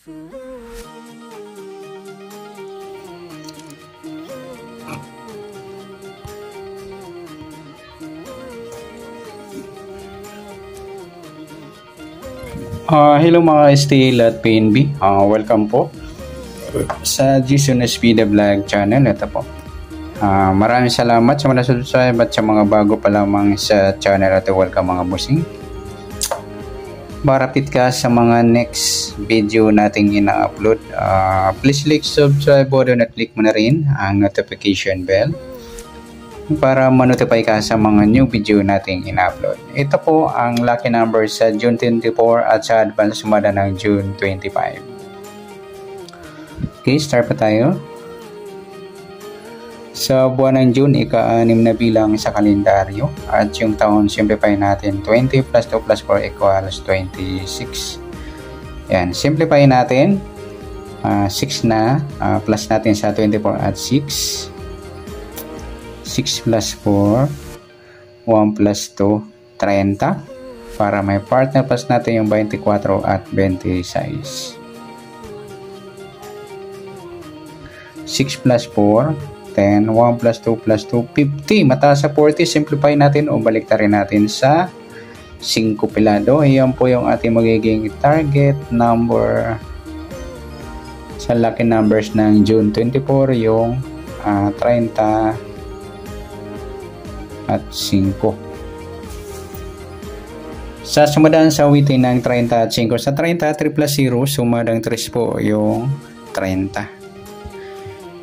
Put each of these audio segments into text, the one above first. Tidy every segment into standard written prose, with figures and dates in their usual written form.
Hello mga STL at PNB. Welcome po sa Jason Espida Vlog channel. Ito po. Maraming salamat sa mga subscribe at sa mga bago pa lamang sa channel. At welcome mga bossing. Para-update ka sa mga next video nating ina-upload. Please click subscribe button at click mo na rin ang notification bell para ma-notify ka sa mga new video nating ina-upload. Ito po ang lucky number sa June 24 at sa advance sumada ng June 25. Okay, start pa tayo. Sa buwan ng June, ika-6 na bilang sa kalendaryo at yung taon simplify natin 20 plus 2 plus 4 equals 26. Yan, simplify natin 6 na plus natin sa 24 at 6. 6 plus 4, 1 plus 2, 30. Para may partner plus natin yung 24 at 26. 6 plus 4, 10. 1 plus 2 plus 2, 50. Mataas sa 40. Simplify natin o baliktarin natin sa 5 pilado. Iyan po yung ating magiging target number sa lucky numbers ng June 24, yung 30 at 5. Sa sumadaan sa awitin ng 30 at 5, sa 30, 3 plus 0, sumadang 3 po yung 30.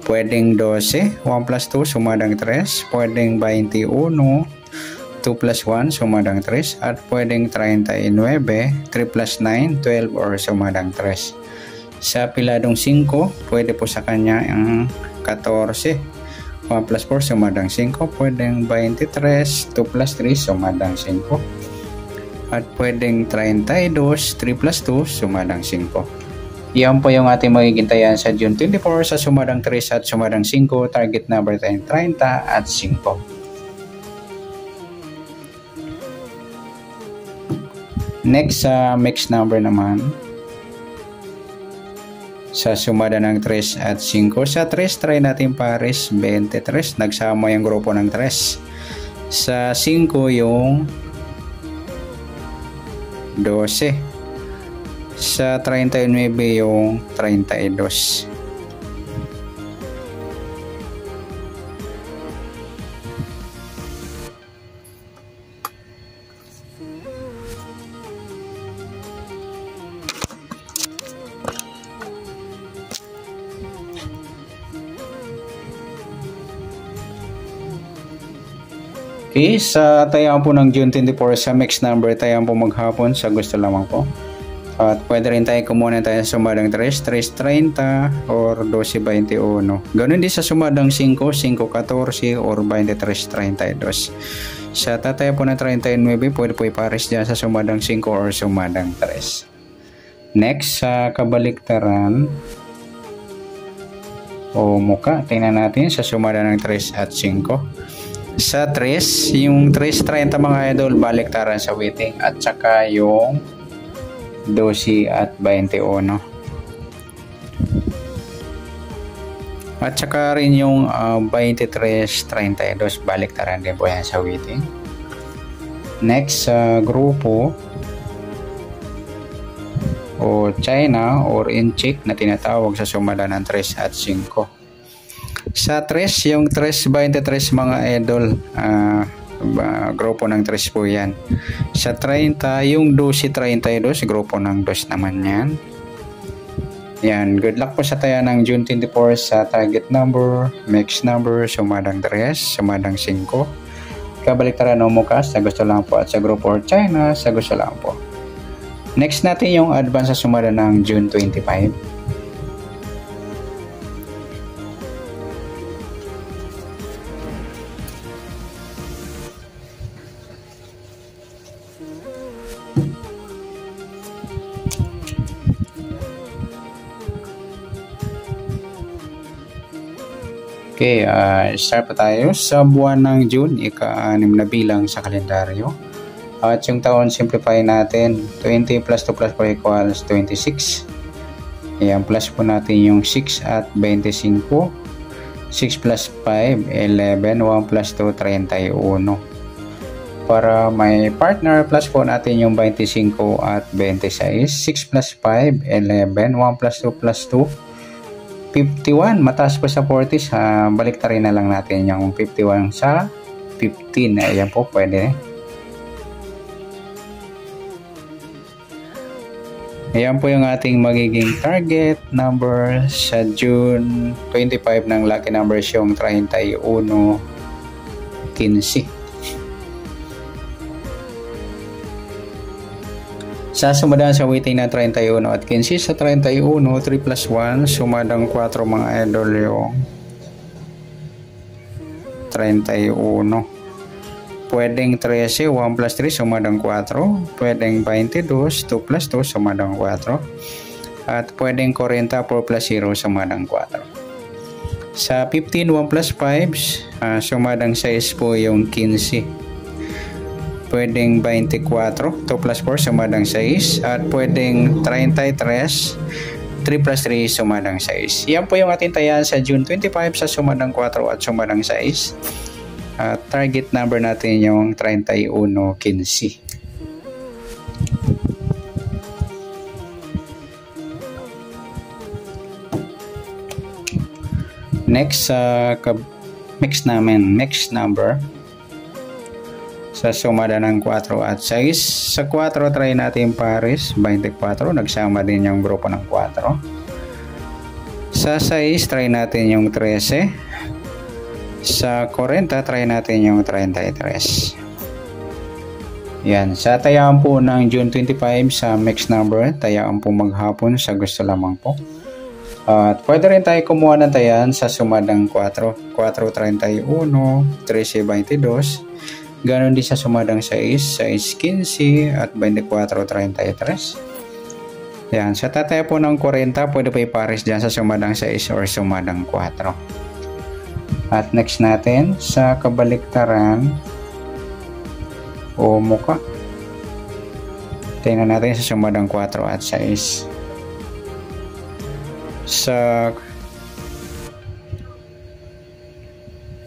Pwedeng 12, 1 plus 2, sumadang 3. Pwedeng 21, 2 plus 1, sumadang 3. At pwedeng 39, 3 plus 9, 12 or sumadang 3. Sa piladong 5, pwede po sa kanya ang 14. 1 plus 4 sumadang 5, pwedeng 23, 2 plus 3 sumadang 5, at pwedeng 32, 3 plus 2 sumadang 5. Yan po yung ating magiging tayan sa June 24 sa sumadang 3 at sumadang 5, target number 10, 30 at 5. Next sa mixed number naman. Sa sumada ng 3 at 5. Sa 3, try natin pares 23. Nagsama yung grupo ng 3. Sa 5 yung 12. Sa 39 yung 32. Okay, sa tayaan po ng June 24 sa mixed number, tayaan po maghapon sa gusto lamang po. At pwede rin tayo kumuha tayo sa sumadang 3, 3.30 or 12.21. Ganun din sa sumadang 5, 5.14 or 23.32. Sa tataya po ng 39, pwede po ipares dyan sa sumadang 5 or sumadang 3. Next, sa kabaliktaran o muka, tingnan natin sa sumada ng 3 at 5. Sa 3, yung 3.30 mga idol, baliktaran sa waiting at saka yung 12 at 21. At saka rin yung 23.32, baliktaran din po yan sa waiting. Next, sa grupo o China or in-check na tinatawag sa sumada ng 3 at 5. Sa 3, yung 3.23 mga idol, grupo ng 3 po yan. Sa 30, yung 12.32, grupo ng 2 naman yan. Yan, good luck po sa taya ng June 24 sa target number, mixed number, sumadang 3, sumadang 5. Kabaliktaran o mukas, sa gusto lang po, at sa grupo or China, sa gusto lang po. Next natin yung advance sa sumada ng June 25. Okay, start pa tayo sa buwan ng June, ika-6 na bilang sa kalendaryo. At yung taon simplify natin, 20 plus 2 plus 4 equals 26. Ayan, plus po natin yung 6 at 25. 6 plus 5, 11. 1 plus 2, 31. Para may partner, plus po natin yung 25 at 26. 6 plus 5, 11. 1 plus 2 plus 2, 51. Mataas po sa 40. Balik rin na lang natin yung 51 sa 15. Ayan po, pwede. Ayan po yung ating magiging target number sa June 25 ng lucky numbers yung 31, 15. Sa sumadaan sa waiting na 31 at 15, sa 31, 3 plus 1, sumadang 4 mga idol yung 31. Pwedeng 13, 1 plus 3, sumadang 4. Pwedeng 22, 2 plus 2, sumadang 4. At pwedeng 40, 4 plus 0, sumadang 4. Sa 15, 1 plus 5, sumadang 6 po yung 15. Pwedeng 24, 2 plus 4, sumadang 6. At pwedeng 33, 3 plus 3, sumadang 6. Yan po yung ating tayan sa June 25 sa sumadang 4 at sumadang 6. Target number natin yung 31, 15. Next, mix namin, next number. Sa sumada ng 4 at 6. Sa 4, try natin pares, 24. Nagsama din yung grupo ng 4. Sa 6, try natin yung 13. Sa 40, try natin yung 33. Yan. Sa tayaan po ng June 25 sa mix number, tayaan po maghapon sa gusto lamang po. At pwede rin tayo kumuha ng tayan sa sumadang 4. 4, 31, 13, 22. Ganon din sa sumadang 6, 6, 15 at 24, 33. Yan. Sa tataya po ng 40, pwede pa ipares dyan sa sumadang 6 or sumadang 4. At next natin, sa kabaliktaran o muka. Tingnan natin sa sumadang 4 at 6. Sa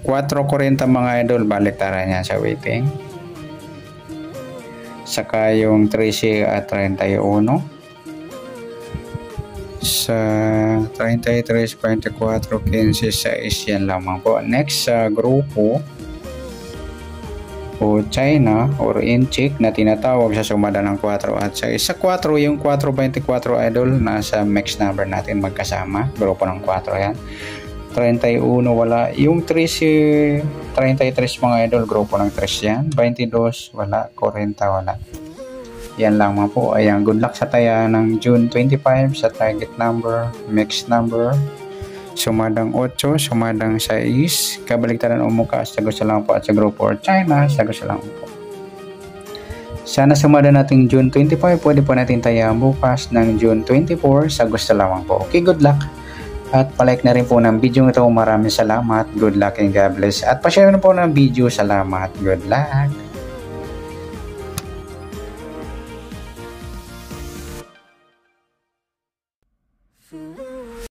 4.40 mga idol, baliktaran niya sa waiting. Saka yung 13 at 31. Sa 33, 24, 15, 6, yan lamang po. Next sa grupo o China or Inchik na tinatawag sa sumada ng 4 at 6. Sa 4, yung 4.24 idol, nasa mix number natin magkasama. Grupo ng 4 yan. 31 wala. Yung 13, 33 mga idol, grupo ng 3 yan. 22 wala. 40 wala. Yan lang mga po. Ayan, good luck sa taya ng June 25 sa target number, mix number. Sumadang 8, sumadang 6. Kabaligtaran o mukha, sa gusto lang po. At sa grupo or China, sa gusto lang po. Sana sumada natin June 25. Pwede po natin taya bukas ng June 24 sa gusto lamang po. Okay, good luck. At palike na rin po ng video ito. Maraming salamat. Good luck and God bless. At pa-share na po ng video. Salamat. Good luck.